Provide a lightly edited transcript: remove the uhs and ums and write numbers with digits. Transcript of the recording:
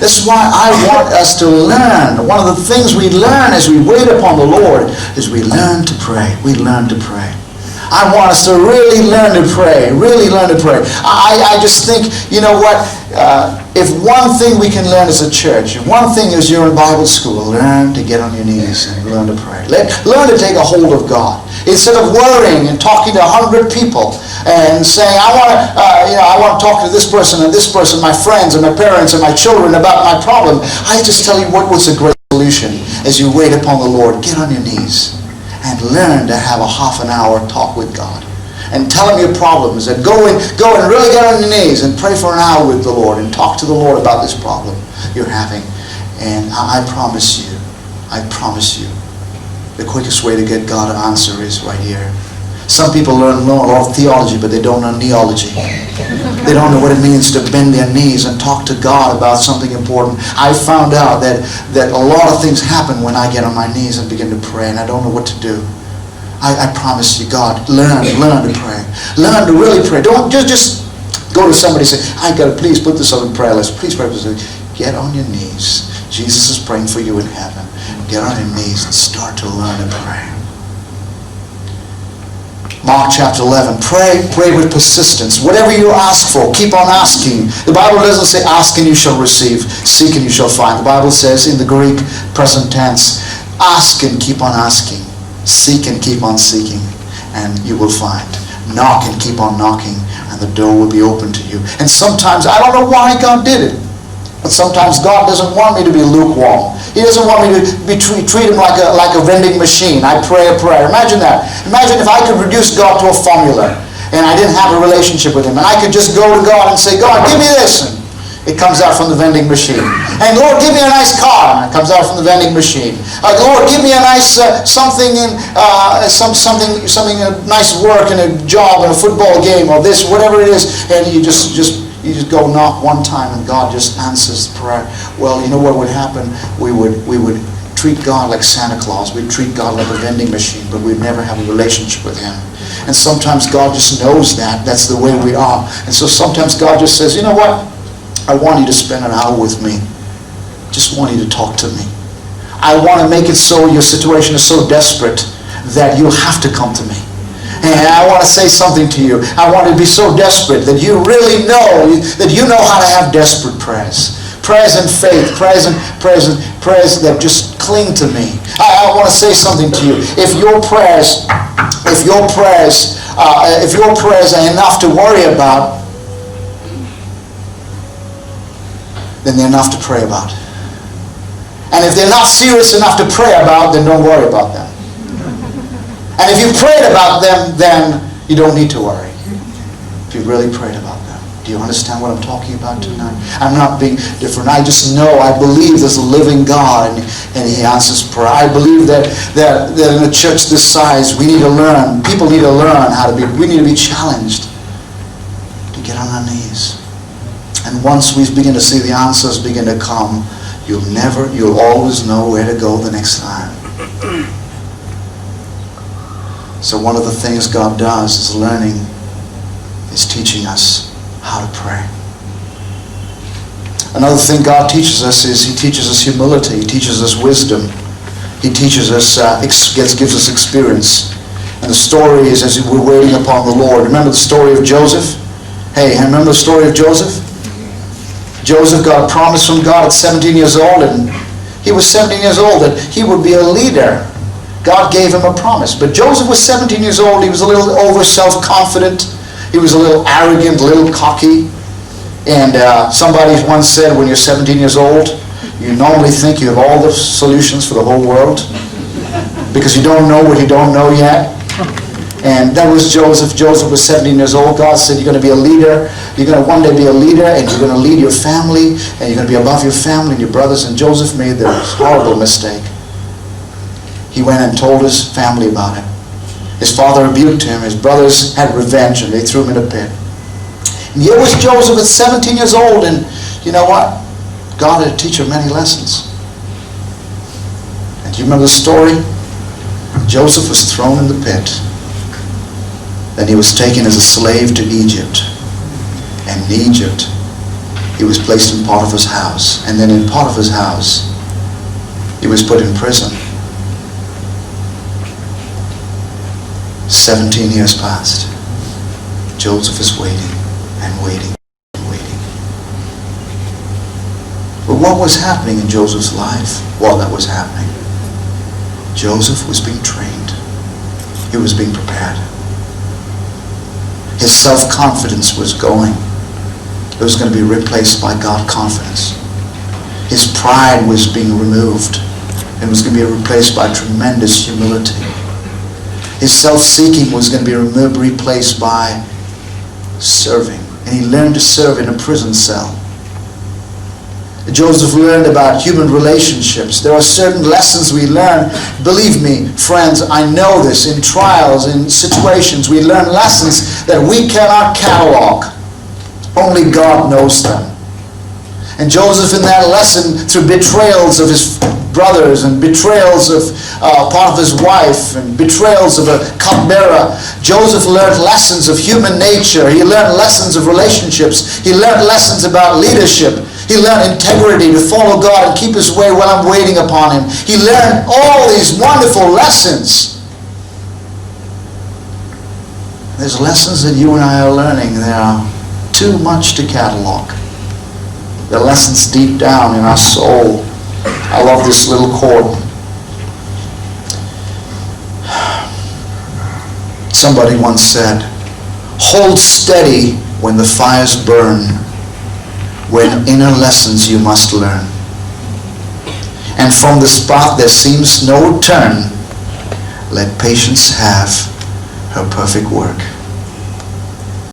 That's why I want us to learn. One of the things we learn as we wait upon the Lord is we learn to pray. We learn to pray. I want us to really learn to pray. Really learn to pray. I just think, you know what? If one thing we can learn as a church, if one thing is you're in Bible school, learn to get on your knees and learn to pray. Learn to take a hold of God. Instead of worrying and talking to 100 people and saying, I want to talk to this person and this person, my friends and my parents and my children about my problem. I just tell you what was a great solution as you wait upon the Lord. Get on your knees and learn to have a half an hour talk with God. And tell him your problems, and go and really get on your knees and pray for an hour with the Lord and talk to the Lord about this problem you're having. And I promise you, the quickest way to get God to answer is right here. Some people know a lot of theology, but they don't know neology. They don't know what it means to bend their knees and talk to God about something important. I found out that a lot of things happen when I get on my knees and begin to pray, and I don't know what to do. I promise you, God, learn to pray. Learn to really pray. Don't just go to somebody and say, I got to please put this on the prayer list. Please pray for this. Get on your knees. Jesus is praying for you in heaven. Get on your knees and start to learn to pray. Mark chapter 11. Pray with persistence. Whatever you ask for, keep on asking. The Bible doesn't say ask and you shall receive, seek and you shall find. The Bible says in the Greek present tense, ask and keep on asking. Seek and keep on seeking, and you will find. Knock and keep on knocking, and the door will be open to you. And sometimes, I don't know why God did it, but sometimes God doesn't want me to be lukewarm. He doesn't want me to treat him like a vending machine. I pray a prayer. Imagine that. Imagine if I could reduce God to a formula, and I didn't have a relationship with him, and I could just go to God and say, God, give me this. And it comes out from the vending machine. And Lord, give me a nice car. And it comes out from the vending machine. Lord, give me a nice something a nice work and a job and a football game or this, whatever it is. And you just go knock one time and God just answers the prayer. Well, you know what would happen? We would treat God like Santa Claus. We'd treat God like a vending machine, but we'd never have a relationship with him. And sometimes God just knows that. That's the way we are. And so sometimes God just says, you know what? I want you to spend an hour with me. Just want you to talk to me. I want to make it so your situation is so desperate that you'll have to come to me. And I want to say something to you. I want to be so desperate that you really know that you know how to have desperate prayers. Prayers in faith, prayers that just cling to me. I want to say something to you. If your prayers are enough to worry about, then they're enough to pray about. And if they're not serious enough to pray about, then don't worry about them. And if you prayed about them, then you don't need to worry. If you really prayed about them. Do you understand what I'm talking about tonight? I'm not being different. I just know, I believe there's a living God and he answers prayer. I believe that in a church this size, we need to learn. People need to learn we need to be challenged to get on our knees. And once we begin to see the answers begin to come, you'll always know where to go the next time. So one of the things God does is teaching us how to pray. Another thing God teaches us is he teaches us humility. He teaches us wisdom. He teaches us, gives us experience. And the story is as we're waiting upon the Lord. Remember the story of Joseph? Hey, remember the story of Joseph? Joseph got a promise from God at 17 years old, and he was 17 years old that he would be a leader. God gave him a promise. But Joseph was 17 years old. He was a little over self-confident. He was a little arrogant, a little cocky. And somebody once said, when you're 17 years old, you normally think you have all the solutions for the whole world because you don't know what you don't know yet. And that was Joseph. Joseph was 17 years old. God said, you're going to be a leader. You're going to one day be a leader, and you're going to lead your family, and you're going to be above your family and your brothers. And Joseph made the horrible mistake. He went and told his family about it. His father rebuked him. His brothers had revenge, and they threw him in a pit. And here was Joseph at 17 years old, and you know what? God had to teach him many lessons. And do you remember the story? Joseph was thrown in the pit. Then he was taken as a slave to Egypt. And in Egypt, he was placed in Potiphar's house. And then in Potiphar's house, he was put in prison. 17 years passed. Joseph is waiting and waiting and waiting. But what was happening in Joseph's life while that was happening? Joseph was being trained. He was being prepared. His self-confidence was going. It was going to be replaced by God confidence. His pride was being removed and was going to be replaced by tremendous humility. His self-seeking was going to be replaced by serving. And he learned to serve in a prison cell. Joseph learned about human relationships. There are certain lessons we learn. Believe me, friends, I know this. In trials, in situations, we learn lessons that we cannot catalog. Only God knows them. And Joseph in that lesson, through betrayals of his brothers and betrayals of Potiphar's wife and betrayals of a cupbearer, Joseph learned lessons of human nature. He learned lessons of relationships. He learned lessons about leadership. He learned integrity, to follow God and keep his way while I'm waiting upon him. He learned all these wonderful lessons. There's lessons that you and I are learning. They are too much to catalog. They're lessons deep down in our soul. I love this little quote. Somebody once said, "Hold steady when the fires burn, when inner lessons you must learn. And from the spot there seems no turn, let patience have her perfect work."